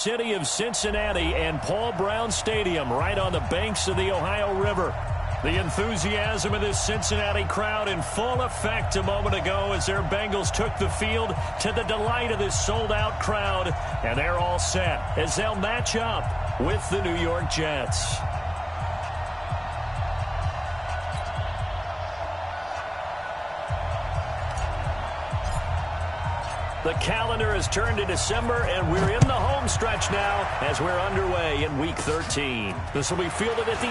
City of Cincinnati and Paul Brown Stadium right on the banks of the Ohio River. The enthusiasm of this Cincinnati crowd in full effect a moment ago as their Bengals took the field to the delight of this sold-out crowd. And they're all set as they'll match up with the New York Jets. The calendar has turned to December, and we're in the home stretch now as we're underway in Week 13. This will be fielded at the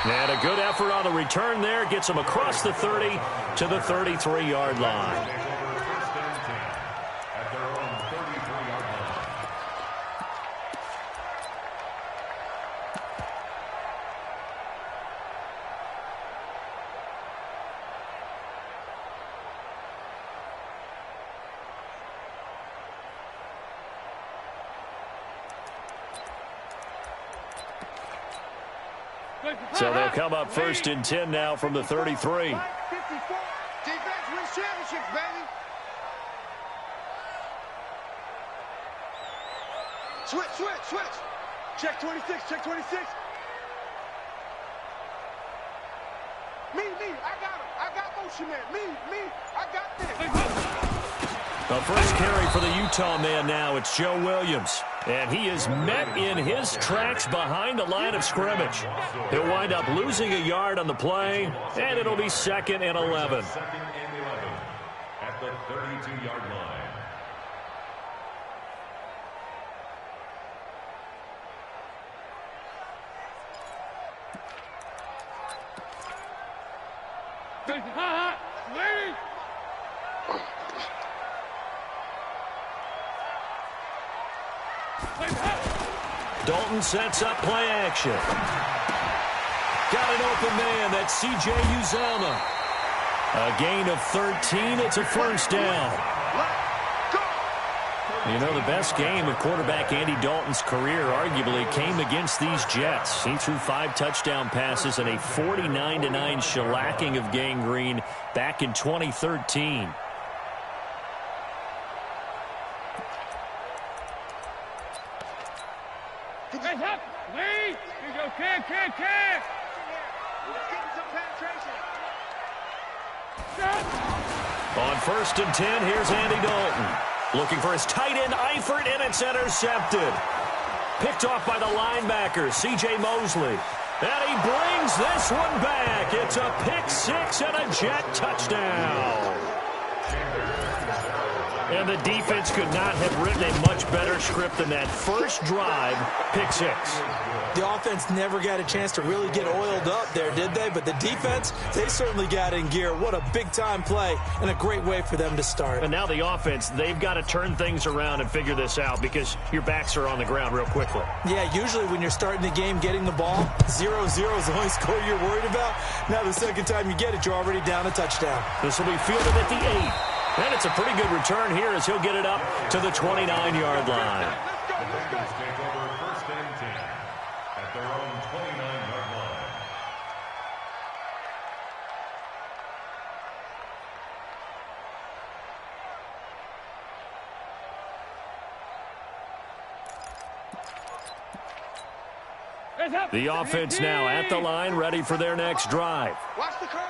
8. And a good effort on the return there. Gets him across the 30 to the 33-yard line. So they'll come up 1st and 10 now from the 33. Defense wins championships, baby. Switch. Check 26, check 26. Me, I got him. I got motion man. Me, I got this. The first carry for the Utah man now. It's Joe Williams. And he is met in his tracks behind the line of scrimmage. He'll wind up losing a yard on the play, and it'll be 2nd and 11. At the 32-yard line. Dalton sets up play action. Got an open man. That's C.J. Uzomah. A gain of 13. It's a first down. You know, the best game of quarterback Andy Dalton's career arguably came against these Jets. He threw 5 touchdown passes and a 49-9 shellacking of Gang Green back in 2013. On 1st and 10, here's Andy Dalton. Looking for his tight end, Eifert, and it's intercepted. Picked off by the linebacker, C.J. Mosley. And he brings this one back. It's a pick 6 and a Jet touchdown. And the defense could not have written a much better script than that first drive, pick 6. The offense never got a chance to really get oiled up there, did they? But the defense, they certainly got in gear. What a big-time play and a great way for them to start. And now the offense, they've got to turn things around and figure this out because your backs are on the ground real quickly. Yeah, usually when you're starting the game, getting the ball, 0-0 is the only score you're worried about. Now the second time you get it, you're already down a touchdown. This will be fielded at the 8. And it's a pretty good return here as he'll get it up to the 29-yard line. Let's take over 1st and 10 at their own 29-yard line. The offense now at the line, ready for their next drive. Watch the curl.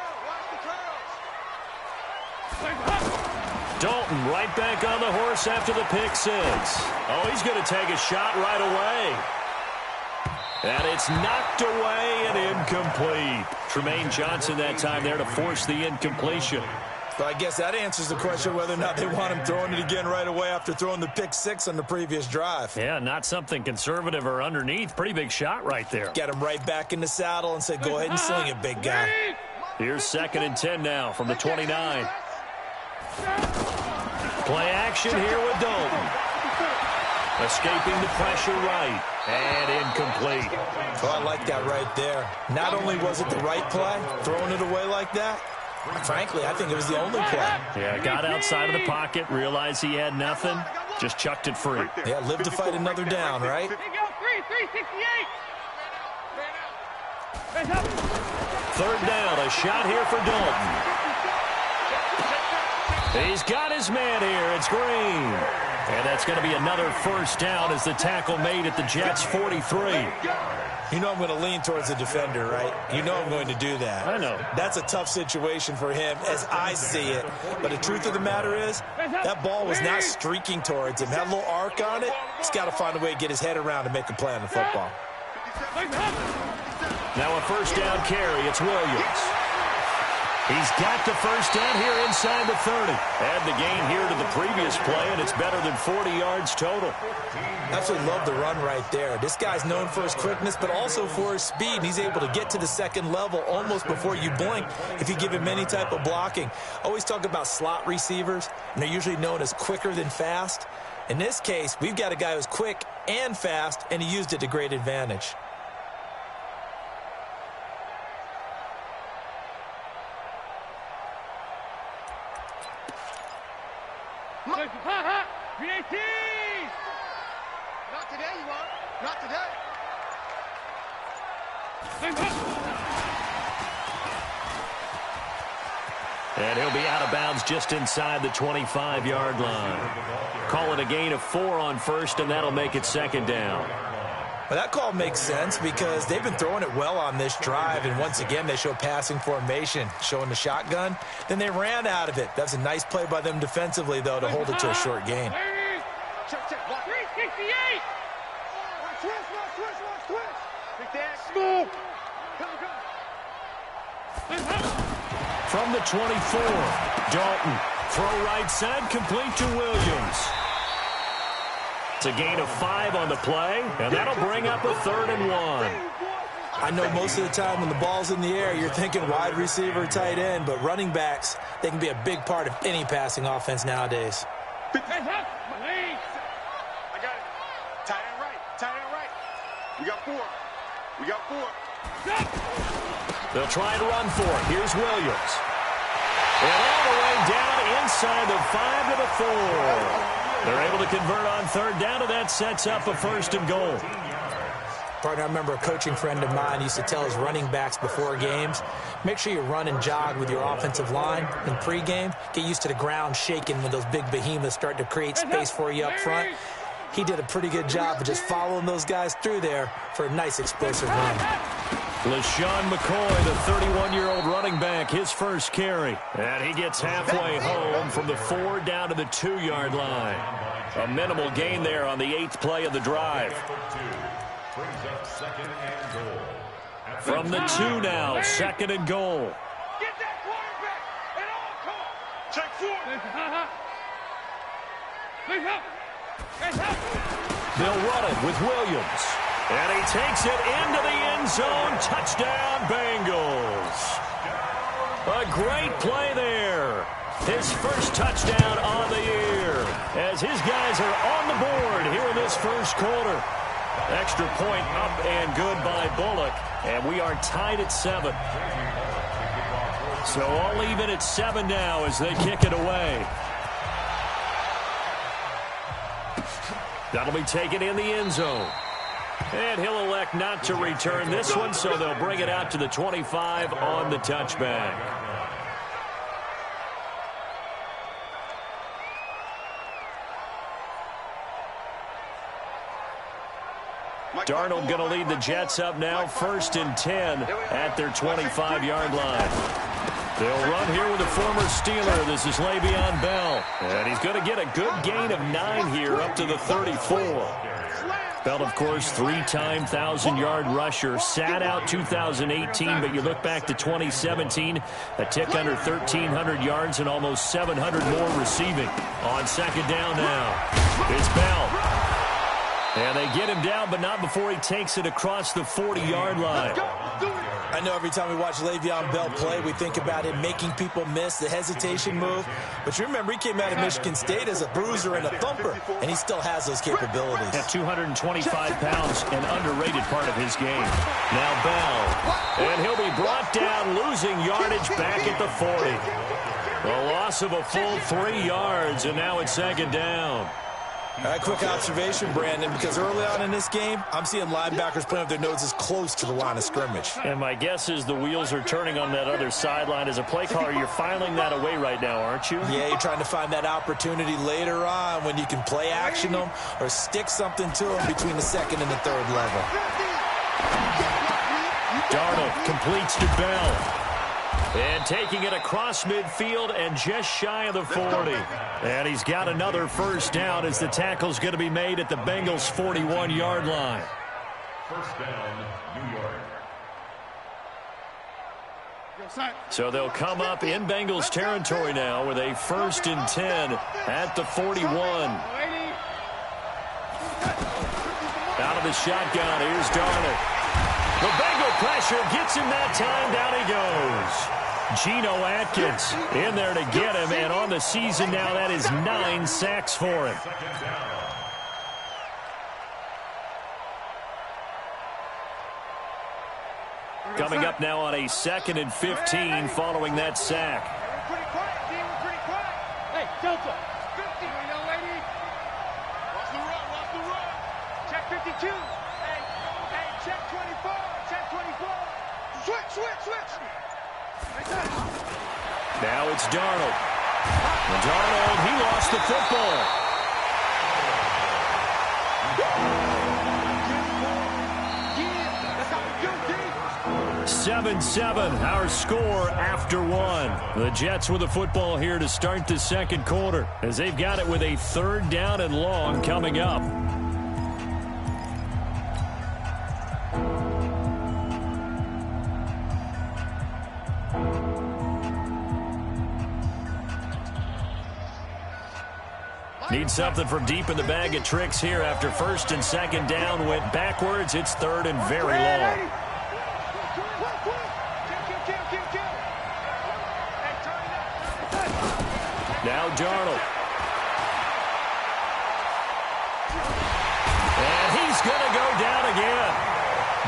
Dalton right back on the horse after the pick 6. Oh, he's going to take a shot right away. And it's knocked away and incomplete. Tremaine Johnson that time there to force the incompletion. Well, I guess that answers the question whether or not they want him throwing it again right away after throwing the pick 6 on the previous drive. Yeah, not something conservative or underneath. Pretty big shot right there. Get him right back in the saddle and say, go ahead and sling it, big guy. Here's 2nd and 10 now from the 29. Play action here with Dalton. Escaping the pressure right. And incomplete. Oh, I like that right there. Not only was it the right play, throwing it away like that, frankly, I think it was the only play. Yeah, got outside of the pocket, realized he had nothing, just chucked it free. Yeah, live to fight another down, right? 3rd down, a shot here for Dalton. He's got his man here. It's Green. And that's going to be another first down as the tackle made at the Jets' 43. You know I'm going to lean towards the defender, right? You know I'm going to do that. I know. That's a tough situation for him as I see it. But the truth of the matter is, that ball was not streaking towards him. Had a little arc on it. He's got to find a way to get his head around and make a play on the football. Now a first down carry. It's Williams. He's got the first down here inside the 30. Add the gain here to the previous play, and it's better than 40 yards total. Absolutely love the run right there. This guy's known for his quickness, but also for his speed. And he's able to get to the second level almost before you blink if you give him any type of blocking. Always talk about slot receivers, and they're usually known as quicker than fast. In this case, we've got a guy who's quick and fast, and he used it to great advantage. Not today, you won't. Not today. And he'll be out of bounds just inside the 25-yard line. Call it a gain of 4 on first, and that'll make it second down. Well, that call makes sense because they've been throwing it well on this drive, and once again they show passing formation, showing the shotgun. Then they ran out of it. That's a nice play by them defensively, though, to hold it to a short gain. Check, check. 368. Switch. Big Dad, move. From the 24, Dalton. Throw right side, complete to Williams. It's a gain of 5 on the play, and that'll bring up a 3rd and 1. I know most of the time when the ball's in the air, you're thinking wide receiver, tight end, but running backs, they can be a big part of any passing offense nowadays. I got it. Tight end right. We got 4. They'll try and run for it. Here's Williams. And all the way down inside the 5 to the 4. They're able to convert on 3rd down, and that sets up a 1st and goal. Partner, I remember a coaching friend of mine used to tell his running backs before games, make sure you run and jog with your offensive line in pregame. Get used to the ground shaking when those big behemoths start to create space for you up front. He did a pretty good job of just following those guys through there for a nice explosive run. LaShawn McCoy, the 31-year-old running back, his first carry. And he gets halfway home from the 4 down to the 2-yard line. A minimal gain there on the 8th play of the drive. From the 2 now, 2nd and goal. Get that quarterback at all costs. Check 4. They'll run it with Williams. And he takes it into the end zone. Touchdown, Bengals. A great play there. His first touchdown on the year as his guys are on the board here in this first quarter. Extra point up and good by Bullock. And we are tied at 7. So all even at 7 now as they kick it away. That'll be taken in the end zone. And he'll elect not to return this one, so they'll bring it out to the 25 on the touchback. Darnold going to lead the Jets up now, 1st and 10 at their 25-yard line. They'll run here with a former Steeler. This is Le'Veon Bell. And he's going to get a good gain of 9 here up to the 34. Bell, of course, 3-time 1,000-yard rusher. Sat out 2018, but you look back to 2017, a tick under 1,300 yards and almost 700 more receiving. On 2nd down now, it's Bell. And they get him down, but not before he takes it across the 40-yard line. I know every time we watch Le'Veon Bell play, we think about him making people miss, the hesitation move. But you remember, he came out of Michigan State as a bruiser and a thumper, and he still has those capabilities. At 225 pounds, an underrated part of his game. Now Bell, and he'll be brought down, losing yardage back at the 40. A loss of a full 3 yards, and now it's 2nd down. Quick observation, Brandon, because early on in this game, I'm seeing linebackers playing with their noses close to the line of scrimmage. And my guess is the wheels are turning on that other sideline. As a play caller, you're filing that away right now, aren't you? Yeah, you're trying to find that opportunity later on when you can play action them or stick something to them between the second and the third level. Darnold completes to Bell. And taking it across midfield and just shy of the 40. And he's got another first down as the tackle's going to be made at the Bengals' 41-yard line. First down, New York. So they'll come up in Bengals territory now with a 1st and 10 at the 41. Out of the shotgun, here's Darnold. The Bengal pressure gets him that time. Down he goes. Geno Atkins in there to get him, and on the season now, that is 9 sacks for him. Coming up now on a 2nd and 15 following that sack. Pretty quiet, team. We're pretty quiet. Hey, Delta. 50, young lady. Watch the run. Watch the run. Check 52. Hey, check 24. Check 24. Switch. Now it's Darnold. And Darnold, he lost the football. 7-7, our score after one. The Jets with the football here to start the second quarter as they've got it with a 3rd down and long coming up. Need something from deep in the bag of tricks here after 1st and 2nd down went backwards. It's 3rd and very long. Now Darnold. And he's going to go down again.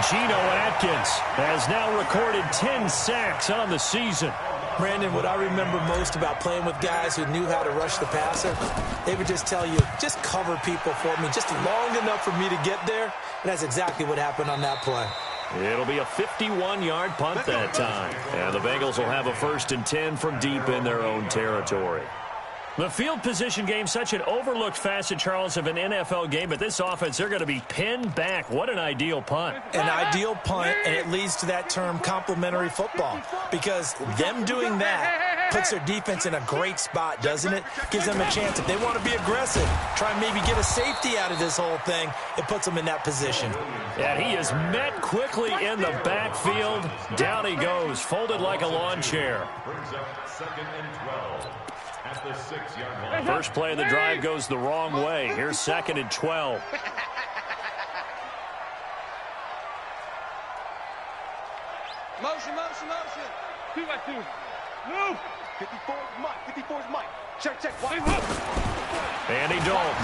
Geno Atkins has now recorded 10 sacks on the season. Brandon, what I remember most about playing with guys who knew how to rush the passer, they would just tell you, just cover people for me, just long enough for me to get there. And that's exactly what happened on that play. It'll be a 51-yard punt that time. And the Bengals will have a 1st and 10 from deep in their own territory. The field position game, such an overlooked facet, Charles, of an NFL game. But this offense, they're going to be pinned back. What an ideal punt. An ideal punt, and it leads to that term complementary football. Because them doing that puts their defense in a great spot, doesn't it? Gives them a chance. If they want to be aggressive, try and maybe get a safety out of this whole thing, it puts them in that position. And he is met quickly in the backfield. Down he goes, folded like a lawn chair. Brings up 2nd and 12 at the 6-yard line. First play of the drive goes the wrong way. Here's 2nd and 12. Motion. 2-by-2. Move. 54's Mike. Check. Andy Dalton.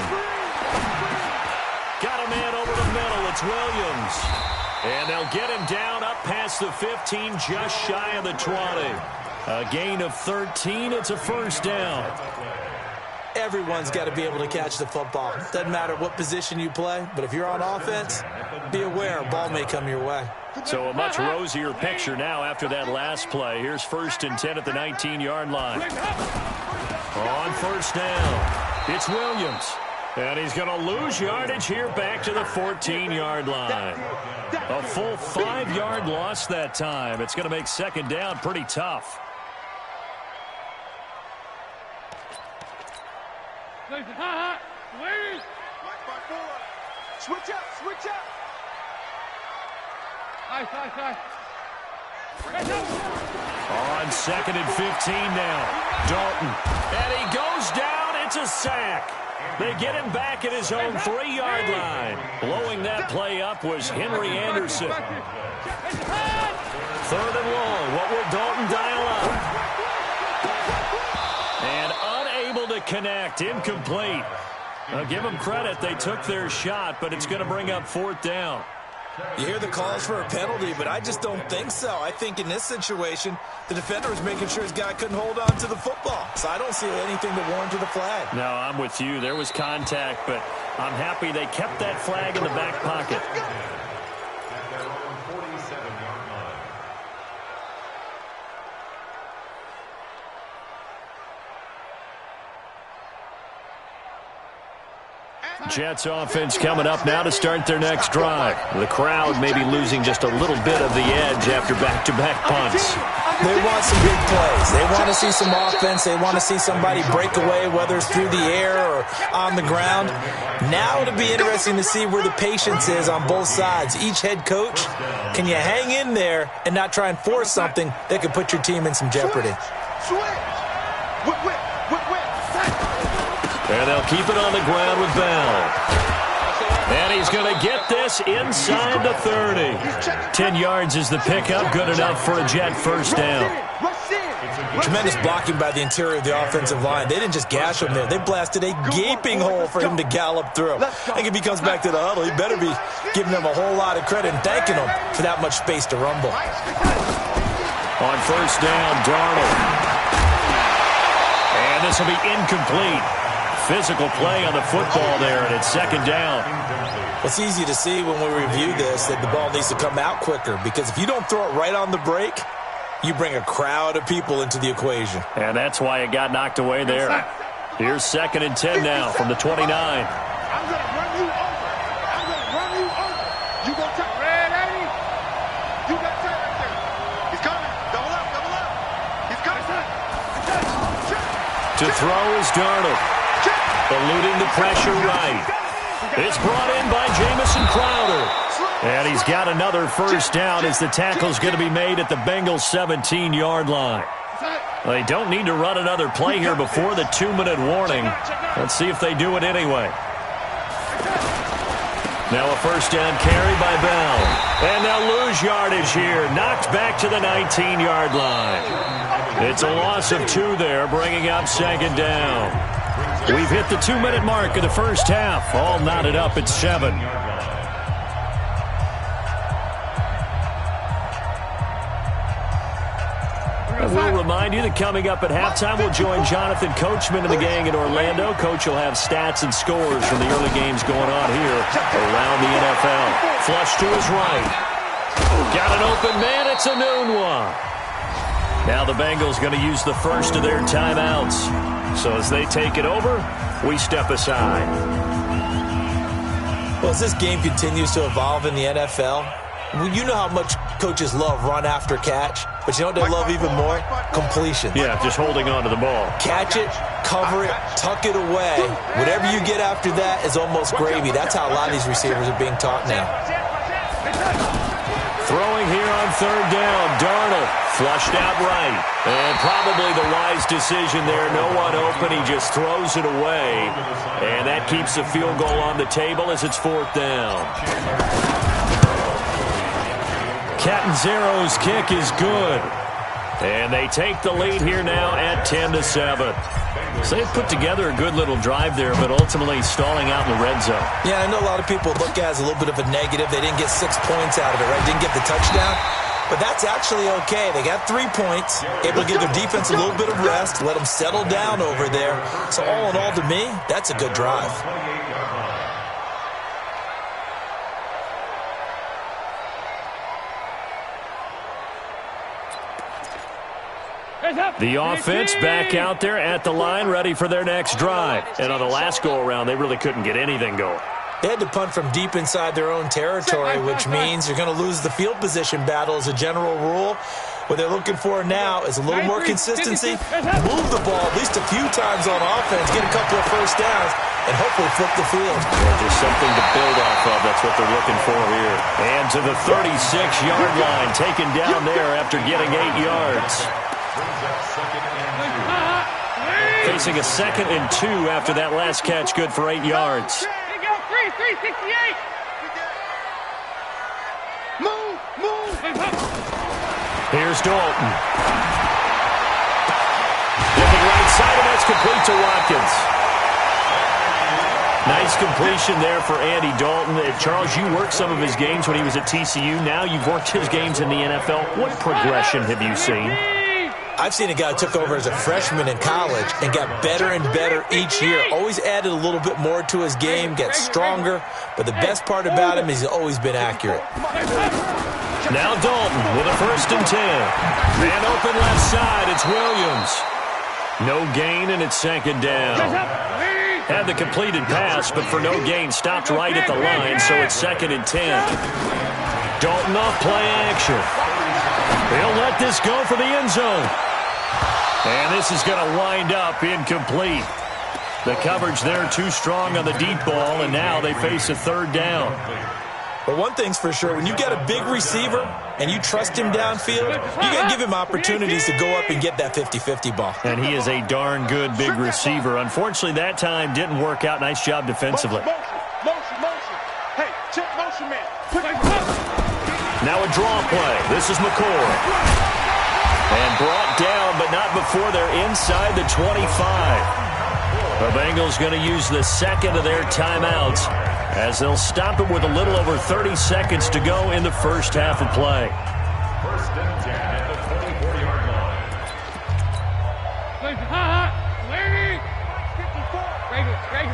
Got a man over the middle. It's Williams. And they'll get him down up past the 15, just shy of the 20. A gain of 13. It's a 1st down. Everyone's got to be able to catch the football. Doesn't matter what position you play, but if you're on offense, be aware a ball may come your way. So a much rosier picture now after that last play. Here's 1st and 10 at the 19-yard line. On 1st down, it's Williams. And he's going to lose yardage here back to the 14-yard line. A full 5-yard loss that time. It's going to make 2nd down pretty tough. Switch up. On 2nd and 15 now. Dalton. And he goes down. It's a sack. They get him back at his own 3-yard line. Blowing that play up was Henry Anderson. 3rd and long. What will Dalton dial up? And unable to connect. Incomplete. I'll give them credit. They took their shot, but it's going to bring up 4th down. You hear the calls for a penalty, but I just don't think so. I think in this situation, the defender was making sure his guy couldn't hold on to the football. So I don't see anything to warrant to the flag. No, I'm with you. There was contact, but I'm happy they kept that flag in the back pocket. At their own 47-yard line. Jets offense coming up now to start their next drive. The crowd may be losing just a little bit of the edge after back-to-back punts. They want some big plays. They want to see some offense. They want to see somebody break away, whether it's through the air or on the ground. Now it'll be interesting to see where the patience is on both sides. Each head coach, can you hang in there and not try and force something that could put your team in some jeopardy? And they'll keep it on the ground with Bell. And he's going to get this inside the 30. 10 yards is the pickup, good enough for a Jet first down. Tremendous blocking by the interior of the offensive line. They didn't just gash him there. They blasted a gaping hole for him to gallop through. I think if he comes back to the huddle, he better be giving them a whole lot of credit and thanking them for that much space to rumble. On first down, Darnold. And this will be incomplete. Physical play on the football there, and it's second down. It's easy to see when we review this that the ball needs to come out quicker, because if you don't throw it right on the break, you bring a crowd of people into the equation. And that's why it got knocked away there. Here's 2nd and 10 now from the 29. I'm going to run you over. I'm going to run you over. You going to take red, Eddie? You got tight right there. He's coming. Double up, double up. He's coming. To throw is Darnold. Eluding the pressure right. It's brought in by Jamison Crowder. And he's got another first down as the tackle's going to be made at the Bengals' 17-yard line. They don't need to run another play here before the 2-minute warning. Let's see if they do it anyway. Now a first down carry by Bell. And they'll lose yardage here. Knocked back to the 19-yard line. It's a loss of 2 there, bringing up second down. We've hit the 2-minute mark of the first half. All knotted up at 7. And we'll remind you that coming up at halftime, we'll join Jonathan Coachman and the gang in Orlando. Coach will have stats and scores from the early games going on here around the NFL. Flush to his right. Got an open man. It's Enunwa. Now the Bengals going to use the first of their timeouts. So as they take it over, we step aside. Well, as this game continues to evolve in the NFL, you know how much coaches love run after catch, but you know what they love even more? Completion. Yeah, just holding on to the ball. Catch it, cover it, tuck it away. Whatever you get after that is almost gravy. That's how a lot of these receivers are being taught now. Throwing here on third down, Darnold flushed out right. And probably the wise decision there. No one open. He just throws it away. And that keeps the field goal on the table as it's fourth down. Catanzaro's kick is good. And they take the lead here now at 10-7. So they've put together a good little drive there, but ultimately stalling out in the red zone. Yeah, I know a lot of people look at it as a little bit of a negative. They didn't get 6 points out of it, right? Didn't get the touchdown. But that's actually okay. They got 3 points, able to give their defense a little bit of rest, let them settle down over there. So all in all, to me, that's a good drive. The offense back out there at the line, ready for their next drive. And on the last go-around, they really couldn't get anything going. They had to punt from deep inside their own territory, which means you're going to lose the field position battle as a general rule. What they're looking for now is a little more consistency, move the ball at least a few times on offense, get a couple of first downs, and hopefully flip the field. Yeah, just something to build off of. That's what they're looking for here. And to the 36-yard line, taken down there after getting 8 yards. Facing a 2nd and 2 after that last catch, good for 8 yards. There you go, 368. Move. Here's Dalton. Looking right side, and that's complete to Watkins. Nice completion there for Andy Dalton. Charles, you worked some of his games when he was at TCU. Now you've worked his games in the NFL. What progression have you seen? I've seen a guy who took over as a freshman in college and got better and better each year. Always added a little bit more to his game, gets stronger. But the best part about him is he's always been accurate. Now Dalton with a 1st and 10. Man open left side. It's Williams. No gain, and it's 2nd down. Had the completed pass, but for no gain, stopped right at the line, so it's 2nd and 10. Dalton off play action. He'll let this go for the end zone. And this is going to wind up incomplete. The coverage there too strong on the deep ball, and now they face a 3rd down. But one thing's for sure, when you've got a big receiver and you trust him downfield, you got to give him opportunities to go up and get that 50-50 ball. And he is a darn good big receiver. Unfortunately, that time didn't work out. Nice job defensively. Motion. Hey, check motion, man. Now a draw play. This is McCoy. And brought down, but not before they're inside the 25. The Bengals going to use the 2nd of their timeouts as they'll stop it with a little over 30 seconds to go in the first half of play. 1st and 10 at the 24-yard line. Lady! 54! Hey!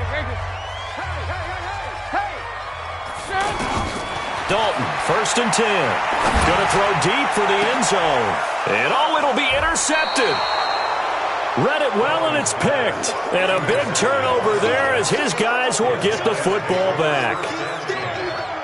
Dalton, 1st and 10. Going to throw deep for the end zone. And it'll be intercepted. Read it well, and it's picked. And a big turnover there as his guys will get the football back.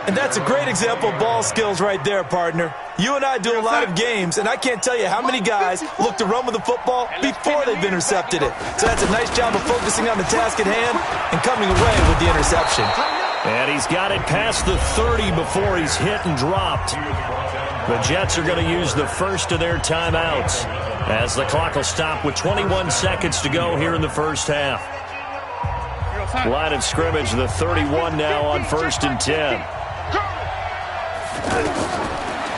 And that's a great example of ball skills right there, partner. You and I do a lot of games, and I can't tell you how many guys look to run with the football before they've intercepted it. So that's a nice job of focusing on the task at hand and coming away with the interception. And he's got it past the 30 before he's hit and dropped. The Jets are going to use the 1st of their timeouts as the clock will stop with 21 seconds to go here in the first half. Line of scrimmage, the 31 now on 1st and 10.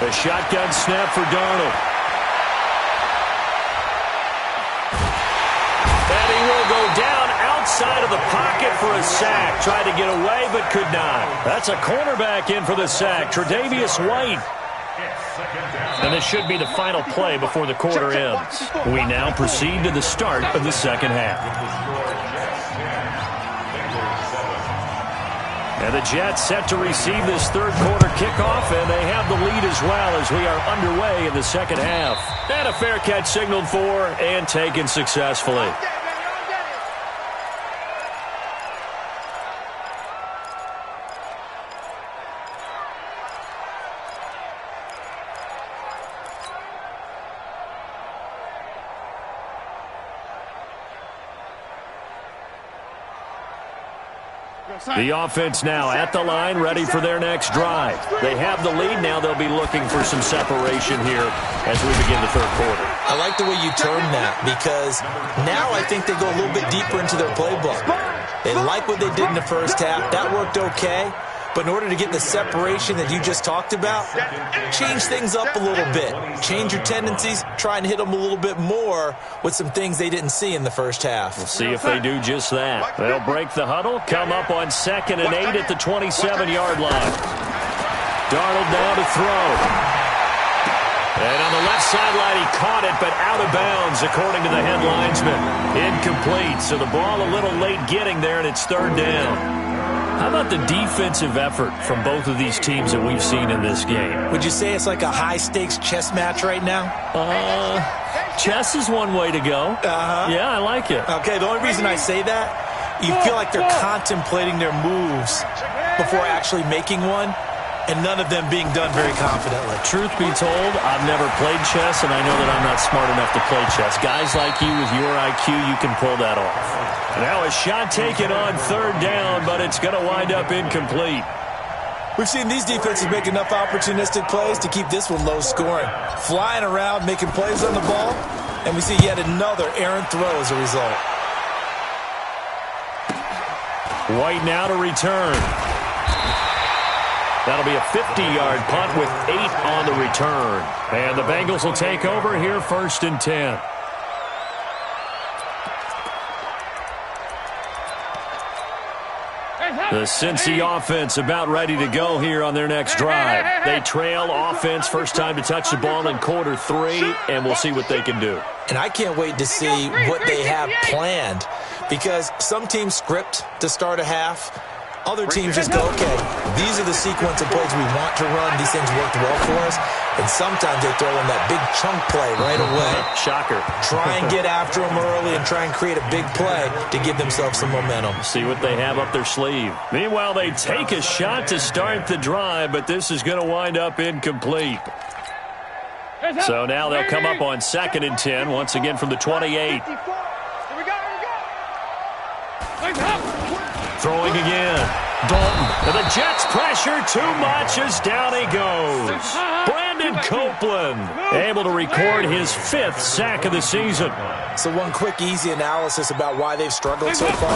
A shotgun snap for Darnold. And he will go down outside of the pocket for a sack. Tried to get away, but could not. That's a cornerback in for the sack, Tre'Davious White. And this should be the final play before the quarter ends. We now proceed to the start of the second half. And the Jets set to receive this third quarter kickoff, and they have the lead as well as we are underway in the second half. And a fair catch signaled for and taken successfully. The offense now at the line, ready for their next drive. They have the lead. Now they'll be looking for some separation here as we begin the third quarter. I like the way you term that, because now I think they go a little bit deeper into their playbook. They like what they did in the first half. That worked okay. But in order to get the separation that you just talked about, change things up a little bit. Change your tendencies, try and hit them a little bit more with some things they didn't see in the first half. We'll see if they do just that. They'll break the huddle, come up on 2nd and 8 at the 27-yard line. Darnold now to throw. And on the left sideline, he caught it, but out of bounds, according to the head linesman. Incomplete, so the ball a little late getting there, and it's 3rd down. How about the defensive effort from both of these teams that we've seen in this game? Would you say it's like a high-stakes chess match right now? Chess is one way to go. Yeah, I like it. Okay, the only reason I say that, you feel like they're contemplating their moves before actually making one, and none of them being done very confidently. Truth be told, I've never played chess, and I know that I'm not smart enough to play chess. Guys like you with your IQ, you can pull that off. Now a shot taken on 3rd down, but it's going to wind up incomplete. We've seen these defenses make enough opportunistic plays to keep this one low scoring. Flying around, making plays on the ball, and we see yet another errant throw as a result. White now to return. That'll be a 50-yard punt with 8 on the return. And the Bengals will take over here 1st and 10. The Cincy offense about ready to go here on their next drive. They trail offense, first time to touch the ball in quarter 3, and we'll see what they can do. And I can't wait to see what they have planned, because some teams script to start a half. Other teams just go, okay, these are the sequence of plays we want to run. These things worked well for us. And sometimes they throw in that big chunk play right away. Shocker. Try and get after them early and try and create a big play to give themselves some momentum. See what they have up their sleeve. Meanwhile, they take a shot to start the drive, but this is going to wind up incomplete. So now they'll come up on 2nd and 10, once again from the 28. Throwing again. Dalton. And the Jets pressure too much as down he goes. Brandon Copeland able to record his 5th sack of the season. So one quick, easy analysis about why they've struggled so far.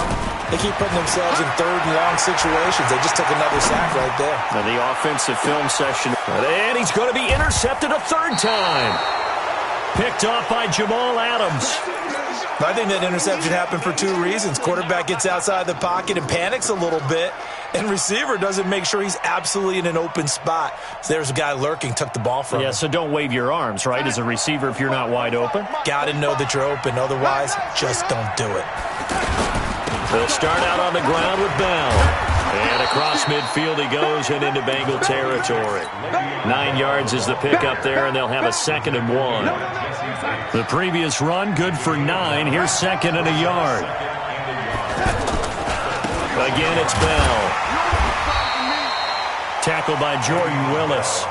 They keep putting themselves in 3rd and long situations. They just took another sack right there. And the offensive film session. And he's going to be intercepted a 3rd time. Picked off by Jamal Adams. I think that interception happened for 2 reasons. Quarterback gets outside the pocket and panics a little bit, and receiver doesn't make sure he's absolutely in an open spot. So there's a guy lurking, took the ball from him. Yeah, so don't wave your arms, right, as a receiver if you're not wide open. Got to know that you're open. Otherwise, just don't do it. They'll start out on the ground with Bell. And across midfield he goes and into Bengal territory. 9 yards is the pickup there, and they'll have a 2nd and 1. The previous run, good for 9. Here's 2nd and a yard. Again, it's Bell. Tackled by Jordan Willis.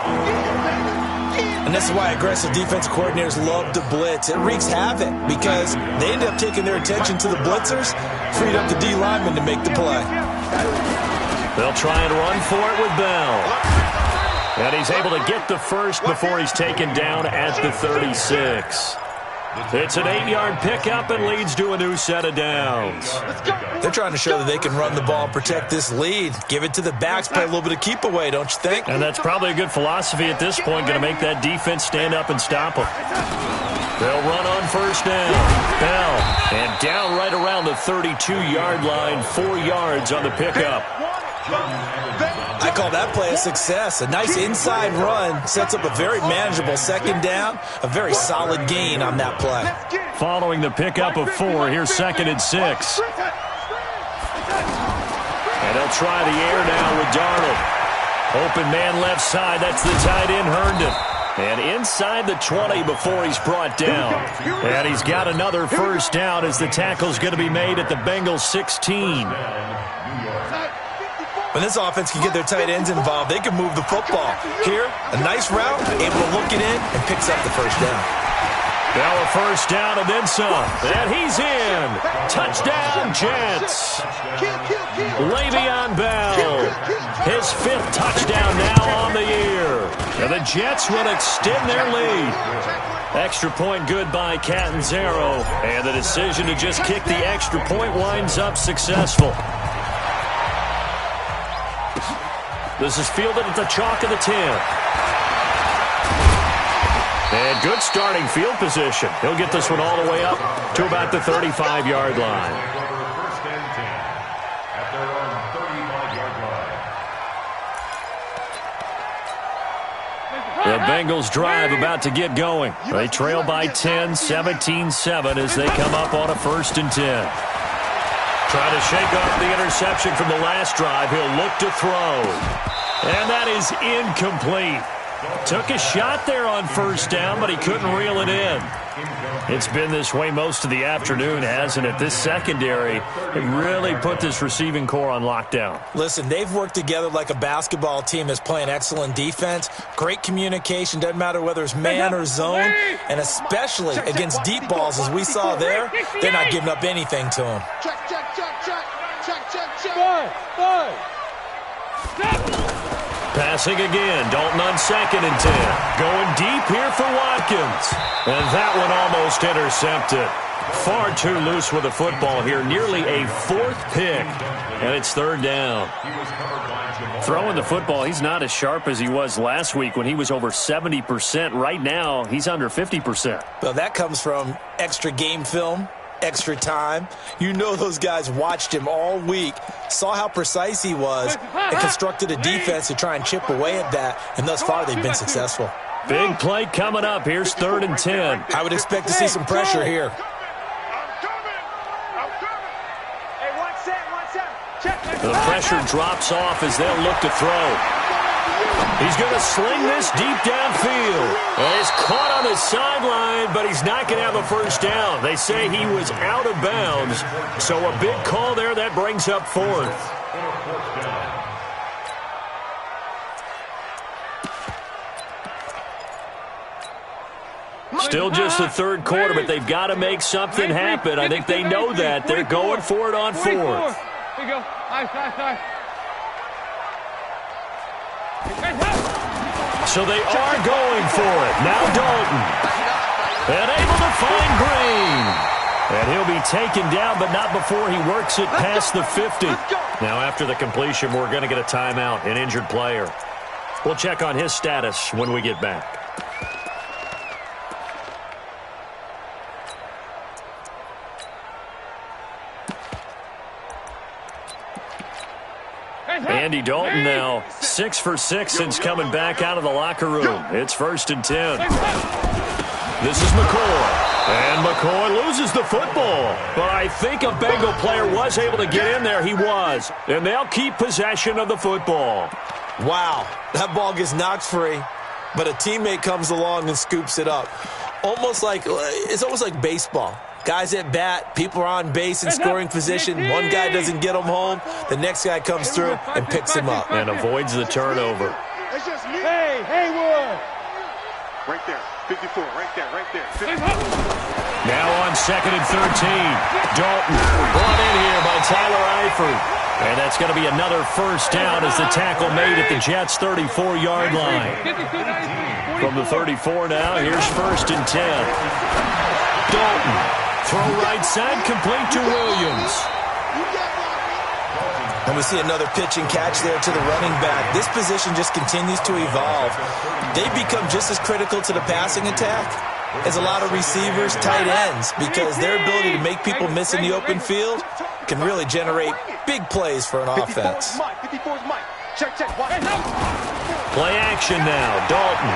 And this is why aggressive defensive coordinators love to blitz. It wreaks havoc because they end up taking their attention to the blitzers, freed up the D lineman to make the play. They'll try and run for it with Bell. And he's able to get the first before he's taken down at the 36. It's an 8-yard pickup and leads to a new set of downs. They're trying to show that they can run the ball and protect this lead. Give it to the backs, play a little bit of keep away, don't you think? And that's probably a good philosophy at this point, going to make that defense stand up and stop them. They'll run on 1st down. Bell. And down right around the 32-yard line, 4 yards on the pickup. I call that play a success. A nice inside run sets up a very manageable 2nd down, a very solid gain on that play. Following the pickup of 4, here's 2nd and 6. And they'll try the air now with Darnold. Open man left side, that's the tight end Herndon. And inside the 20 before he's brought down. And he's got another 1st down as the tackle's going to be made at the Bengals 16. When this offense can get their tight ends involved, they can move the football. Here, a nice route, able to look it in, and picks up the 1st down. Now a 1st down and then some. And he's in. Touchdown, Jets. Le'Veon Bell. His 5th touchdown now on the year. And the Jets will extend their lead. Extra point good by Catanzaro. And the decision to just kick the extra point winds up successful. This is fielded at the chalk of the 10. And good starting field position. He'll get this one all the way up to about the 35-yard line. First and 10 at their own 35-yard line. The Bengals drive about to get going. They trail by 10, 17-7 as they come up on a 1st and 10. Trying to shake off the interception from the last drive. He'll look to throw. And that is incomplete. Took a shot there on 1st down, but he couldn't reel it in. It's been this way most of the afternoon, hasn't it? This secondary, it really put this receiving core on lockdown. Listen, they've worked together like a basketball team that's playing excellent defense. Great communication, doesn't matter whether it's man or zone. And especially against deep balls, as we saw there, they're not giving up anything to them. Check, check, check, check. Check, check, check. Passing again, Dalton on 2nd and 10. Going deep here for Watkins. And that one almost intercepted. Far too loose with the football here. Nearly a 4th pick. And it's 3rd down. Throwing the football, he's not as sharp as he was last week when he was over 70%. Right now, he's under 50%. Well, that comes from extra game film, extra time. You know those guys watched him all week, saw how precise he was, and constructed a defense to try and chip away at that, and thus far they've been successful. Big play coming up. Here's 3rd and 10. I would expect to see some pressure here. The pressure drops off as they'll look to throw. He's going to sling this deep downfield. Well, he's caught on the sideline, but he's not going to have a first down. They say he was out of bounds, so a big call there that brings up 4th. Still just the 3rd quarter, but they've got to make something happen. I think they know that. They're going for it on 4th. Here you go. Nice. So they are going for it. Now Dalton. And able to find Green. And he'll be taken down, but not before he works it past the 50. Now after the completion, we're going to get a timeout, an injured player. We'll check on his status when we get back. Andy Dalton now 6 for 6 since coming back out of the locker room. It's 1st and 10. This is McCoy. And McCoy loses the football. But I think a Bengal player was able to get in there. He was. And they'll keep possession of the football. Wow, that ball gets knocked free, but a teammate comes along and scoops it up. It's almost like baseball. Guys at bat, people are on base in scoring position. One guy doesn't get him home. The next guy comes through and picks him up. And avoids the turnover. Hey, Haywood. Right there, 54, right there. 50. Now on 2nd and 13. Dalton brought in here by Tyler Eifert. And that's going to be another first down as the tackle made at the Jets' 34-yard line. From the 34 now, here's 1st and 10. Dalton. Throw right side, complete to Williams. And we see another pitch and catch there to the running back. This position just continues to evolve. They become just as critical to the passing attack as a lot of receivers, tight ends, because their ability to make people miss in the open field can really generate big plays for an offense. Play action now, Dalton.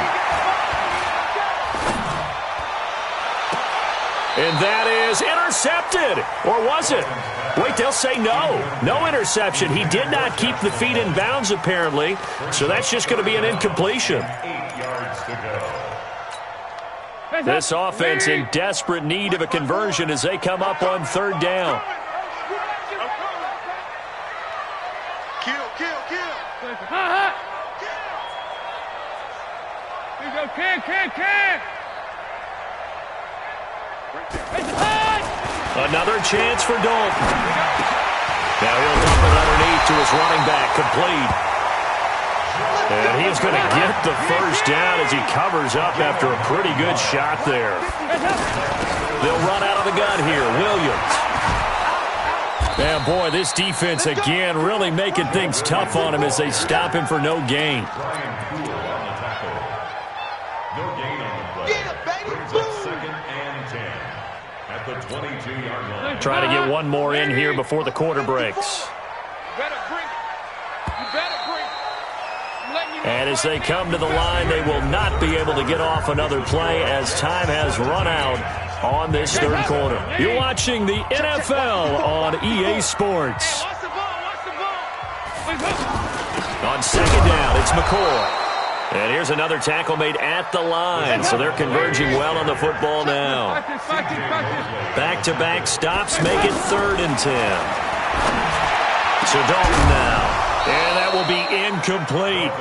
And that is intercepted. Or was it? Wait, they'll say no. No interception. He did not keep the feet in bounds, apparently. So that's just going to be an incompletion. 8 yards to go. This offense in desperate need of a conversion as they come up on 3rd down. Kill. Here you go, kick. Another chance for Dalton. Now he'll dump it underneath to his running back, complete. And he's going to get the first down as he covers up after a pretty good shot there. They'll run out of the gun here. Williams. And boy, this defense again really making things tough on him as they stop him for no gain. No gain on the play. Brings up 2nd and 10 at the 22-yard line. Try to get one more in here before the quarter breaks. And as they come to the line, they will not be able to get off another play as time has run out on this 3rd quarter. You're watching the NFL on EA Sports. On 2nd down, it's McCoy. And here's another tackle made at the line, so they're converging well on the football now. Back-to-back stops make it 3rd and 10. So Dalton now, and that will be incomplete.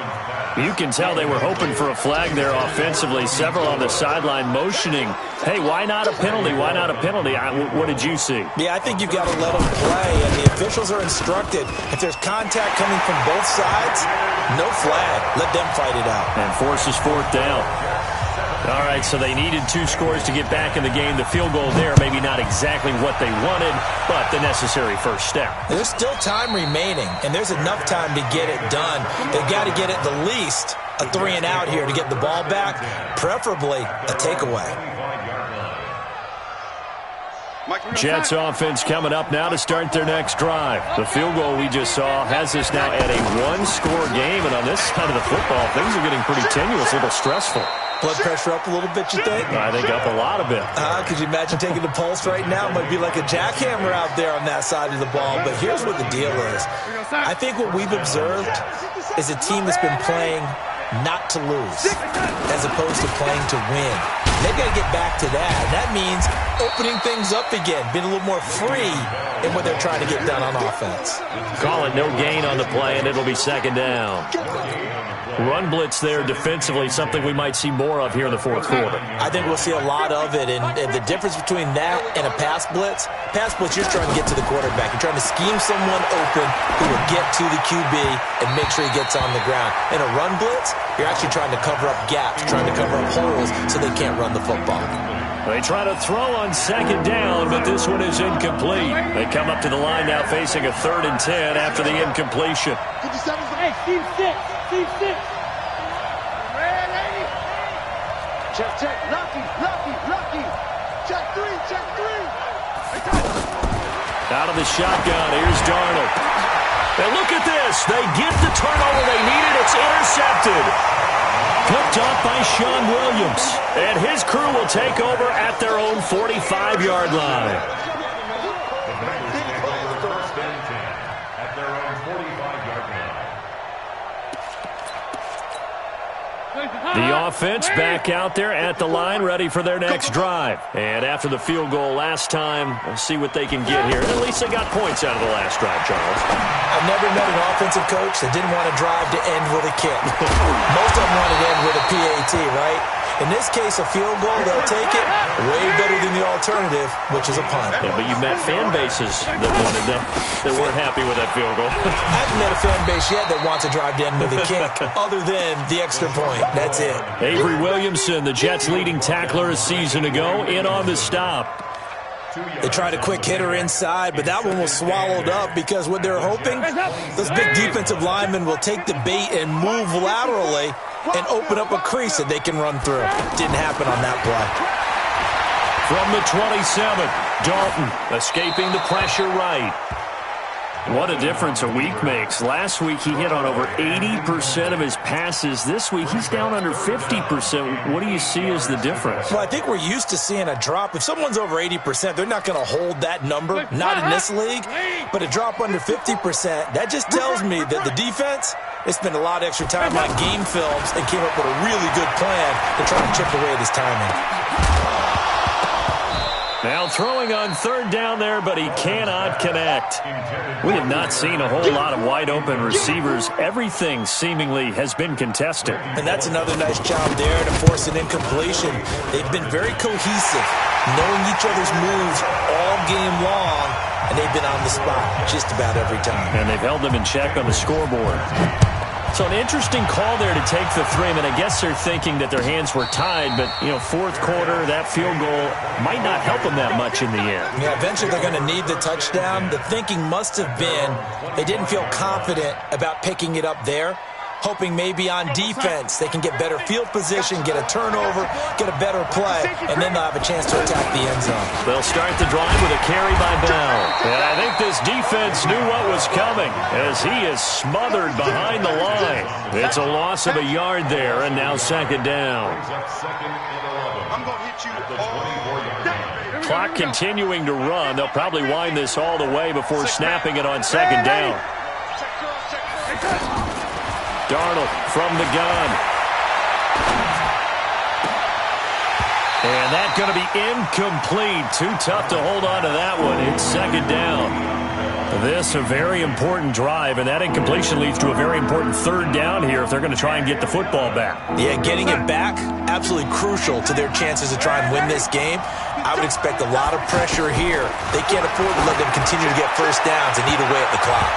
You can tell they were hoping for a flag there offensively. Several on the sideline motioning, hey, why not a penalty? Why not a penalty? What did you see? Yeah, I think you've got to let them play, and the officials are instructed. If there's contact coming from both sides, no flag. Let them fight it out. And forces 4th down. All right, so they needed 2 scores to get back in the game. The field goal there, maybe not exactly what they wanted, but the necessary first step. There's still time remaining, and there's enough time to get it done. They've got to get at the least a 3-and-out here to get the ball back, preferably a takeaway. Jets offense coming up now to start their next drive. The field goal we just saw has us now at a one-score game, and on this side of the football, things are getting pretty tenuous, a little stressful. Blood pressure up a little bit, you think? I think up a lot of it. Could you imagine taking the pulse right now? It might be like a jackhammer out there on that side of the ball. But here's what the deal is. I think what we've observed is a team that's been playing not to lose as opposed to playing to win. They've got to get back to that. That means opening things up again, being a little more free in what they're trying to get done on offense. Call it no gain on the play, and it'll be second down. Run blitz there defensively, something we might see more of here in the fourth quarter. I think we'll see a lot of it, and the difference between that and a pass blitz, you're trying to get to the quarterback. You're trying to scheme someone open who will get to the QB and make sure he gets on the ground. In a run blitz, you're actually trying to cover up gaps, trying to cover up holes so they can't run the football. They try to throw on second down, but this one is incomplete. They come up to the line now facing a 3rd and 10 after the incompletion. Hey, Steve 6. Steve 6. Ready? Check. Lucky. Check 3. Out of the shotgun, here's Darnold. And look at this. They get the turnover they needed. It's intercepted. Picked up by Sean Williams. And his crew will take over at their own 45-yard line. First and 10 at their own 45-yard line. The offense back out there at the line, ready for their next drive. And after the field goal last time, we'll see what they can get here. At least they got points out of the last drive, Charles. I've never met an offensive coach that didn't want to drive to end with a kick. Most of them want to end with a PAT, right? In this case, a field goal, they'll take it way better than the alternative, which is a punt. Yeah, but you've met fan bases that wanted that weren't happy with that field goal. I haven't met a fan base yet that wants to drive to end with a kick, other than the extra point. That's it. Avery Williamson, the Jets' leading tackler a season ago, in on the stop. They tried a quick hitter inside, but that one was swallowed up because what they're hoping, those big defensive linemen will take the bait and move laterally and open up a crease that they can run through. Didn't happen on that play. From the 27, Dalton escaping the pressure right. What a difference a week makes. Last week he hit on over 80% of his passes. This week he's down under 50%. What do you see as the difference? Well, I think we're used to seeing a drop. If someone's over 80%, they're not going to hold that number. Not in this league. But a drop under 50%, that just tells me that the defense, they spent a lot of extra time on game films and came up with a really good plan to try and chip away at his timing. Now throwing on 3rd down there, but he cannot connect. We have not seen a whole lot of wide-open receivers. Everything seemingly has been contested. And that's another nice job there to force an incompletion. They've been very cohesive, knowing each other's moves all game long, and they've been on the spot just about every time. And they've held them in check on the scoreboard. So an interesting call there to take the 3. I mean, I guess they're thinking that their hands were tied, but, you know, 4th quarter, that field goal might not help them that much in the end. Yeah, eventually they're going to need the touchdown. The thinking must have been they didn't feel confident about picking it up there, hoping maybe on defense they can get better field position, get a turnover, get a better play, and then they'll have a chance to attack the end zone. They'll start the drive with a carry by Bell. And I think this defense knew what was coming as he is smothered behind the line. It's a loss of a yard there, and now second down. I'm going to hit you all. Clock continuing to run. They'll probably wind this all the way before snapping it on second down. Darnold from the gun. And that's going to be incomplete. Too tough to hold on to that one. It's second down. This a very important drive, and that incompletion leads to a very important 3rd down here if they're going to try and get the football back. Yeah, getting it back, absolutely crucial to their chances to try and win this game. I would expect a lot of pressure here. They can't afford to let them continue to get first downs and eat away at the clock.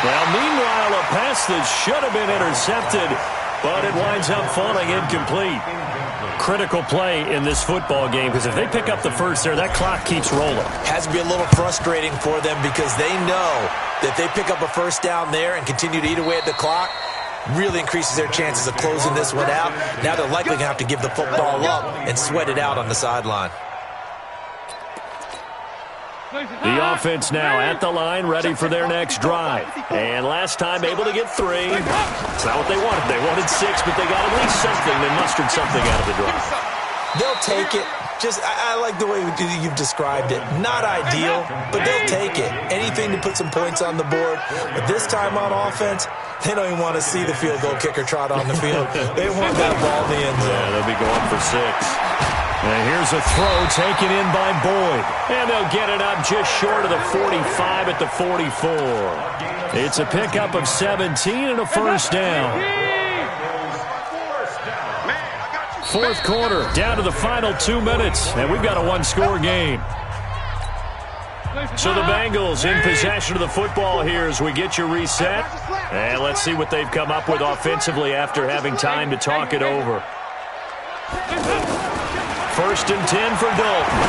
Well, meanwhile, a pass that should have been intercepted, but it winds up falling incomplete. Critical play in this football game, because if they pick up the first there, that clock keeps rolling. Has to be a little frustrating for them because they know that they pick up a first down there and continue to eat away at the clock, really increases their chances of closing this one out. Now they're likely going to have to give the football up and sweat it out on the sideline. The offense now at the line, ready for their next drive. And last time able to get 3. It's not what they wanted. They wanted 6, but they got at least something. They mustered something out of the drive. They'll take it. I like the way you've described it. Not ideal, but they'll take it. Anything to put some points on the board. But this time on offense, they don't even want to see the field goal kicker trot on the field. They want that ball in the end zone. Yeah, they'll be going for 6. And here's a throw taken in by Boyd. And they'll get it up just short of the 45 at the 44. It's a pickup of 17 and a first down. Fourth quarter, down to the final 2 minutes, and we've got a one-score game. So the Bengals in possession of the football here as we get you reset. And let's see what they've come up with offensively after having time to talk it over. First and 10 for Dalton.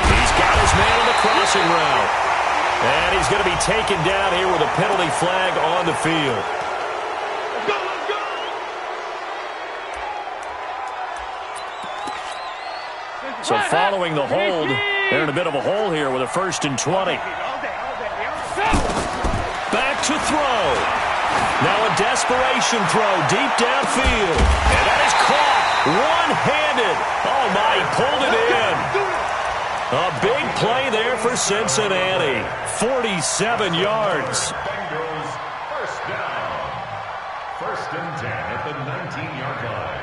He's got his man on the crossing route. And he's going to be taken down here with a penalty flag on the field. So following the hold, they're in a bit of a hole here with a first and 20. Back to throw. Now a desperation throw deep downfield. And that is caught one-handed. Oh, my, he pulled it in. A big play there for Cincinnati. 47 yards. Bengals first down. First and 10 at the 19-yard line.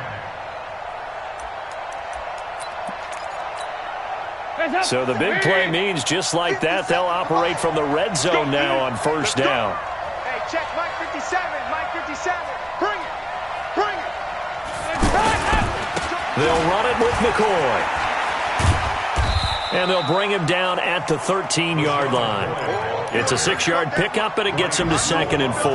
So the big play means just like that, they'll operate from the red zone now on first down. Hey, check Mike 57, Mike 57. Bring it, bring it. They'll run it with McCoy. And they'll bring him down at the 13-yard line. It's a 6-yard pickup, but it gets him to 2nd and 4.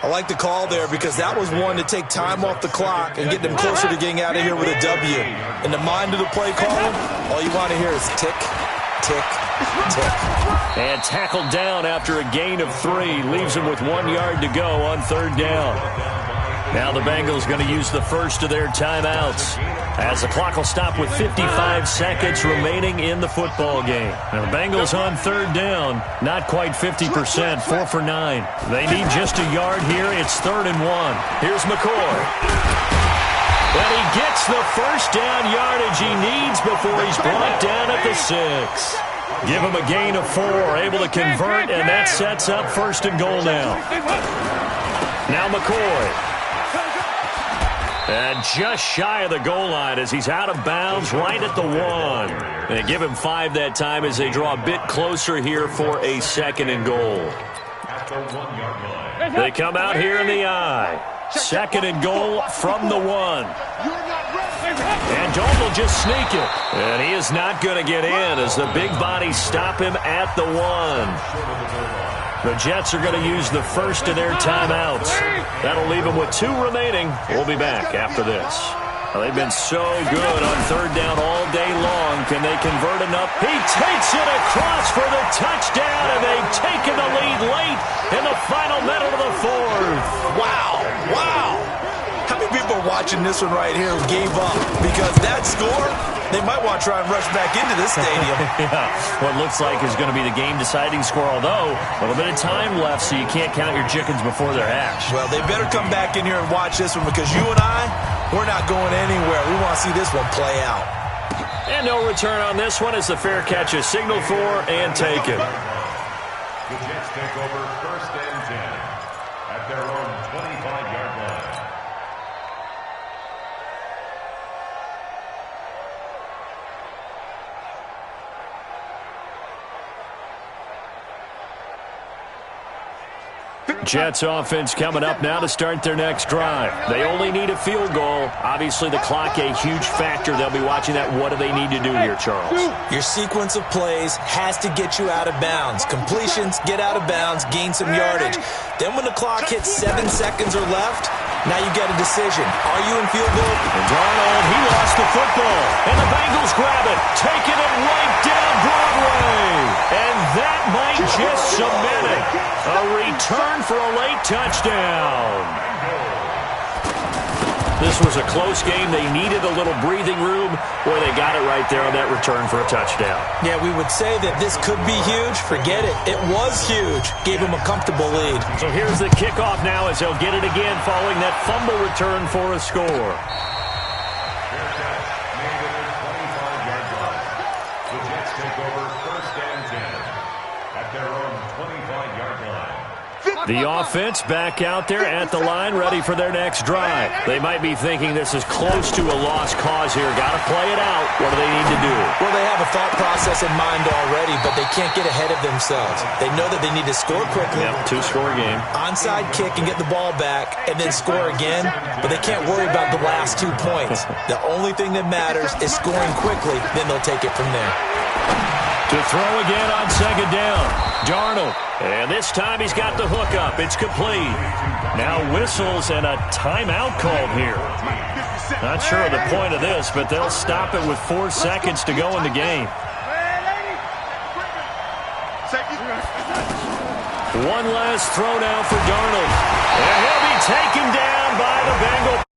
I like the call there because that was one to take time off the clock and get them closer to getting out of here with a W. In the mind of the play caller, all you want to hear is tick, tick, tick. And tackled down after a gain of 3. Leaves him with 1 yard to go on third down. Now the Bengals going to use the first of their timeouts as the clock will stop with 55 seconds remaining in the football game. Now the Bengals on third down, not quite 50%, 4 for 9. They need just a yard here. It's 3rd and 1. Here's McCoy. And he gets the first down yardage he needs before he's brought down at the 6. Give him a gain of 4, able to convert, and that sets up 1st and goal now. Now McCoy. And just shy of the goal line as he's out of bounds right at the 1. They give him 5 that time as they draw a bit closer here for a 2nd and goal. At the 1-yard line. They come out here in the I. 2nd and goal from the 1. And Dalton will just sneak it. And he is not going to get in as the big bodies stop him at the 1. The Jets are going to use the first of their timeouts. That'll leave them with 2 remaining. We'll be back after this. Well, they've been so good on third down all day long. Can they convert enough? He takes it across for the touchdown, and they've taken the lead late in the final minute of the 4th. Wow, wow. How many people are watching this one right here who gave up? Because that score, they might want to try and rush back into this stadium. Yeah, what looks like is going to be the game-deciding score, although a little bit of time left, so you can't count your chickens before they're hatched. Well, they better come back in here and watch this one because you and I, we're not going anywhere. We want to see this one play out. And no return on this one as the fair catch is signaled for and taken. The Jets take over 1st and 10 at their own 25-yard line. Jets offense coming up now to start their next drive. They only need a field goal. Obviously, the clock a huge factor. They'll be watching that. What do they need to do here, Charles? Your sequence of plays has to get you out of bounds. Completions, get out of bounds, gain some yardage. Then when the clock hits 7 seconds or left, now you get a decision. Are you in field goal? And Darnold, he lost the football. And the Bengals grab it, taking it right down Broadway. And that might just cement it. A return for a late touchdown. This was a close game. They needed a little breathing room. Boy, they got it right there on that return for a touchdown. Yeah, we would say that this could be huge. Forget it. It was huge. Gave them a comfortable lead. So here's the kickoff now as they'll get it again following that fumble return for a score. The offense back out there at the line, ready for their next drive. They might be thinking this is close to a lost cause here. Got to play it out. What do they need to do? Well, they have a thought process in mind already, but they can't get ahead of themselves. They know that they need to score quickly. Yep, two-score game. Onside kick and get the ball back and then score again, but they can't worry about the last 2 points. The only thing that matters is scoring quickly, then they'll take it from there. To throw again on second down. Darnold. And this time he's got the hook up. It's complete. Now whistles and a timeout called here. Not sure of the point of this, but they'll stop it with 4 seconds to go in the game. One last throw now for Darnold. And he'll be taken down by the Bengals.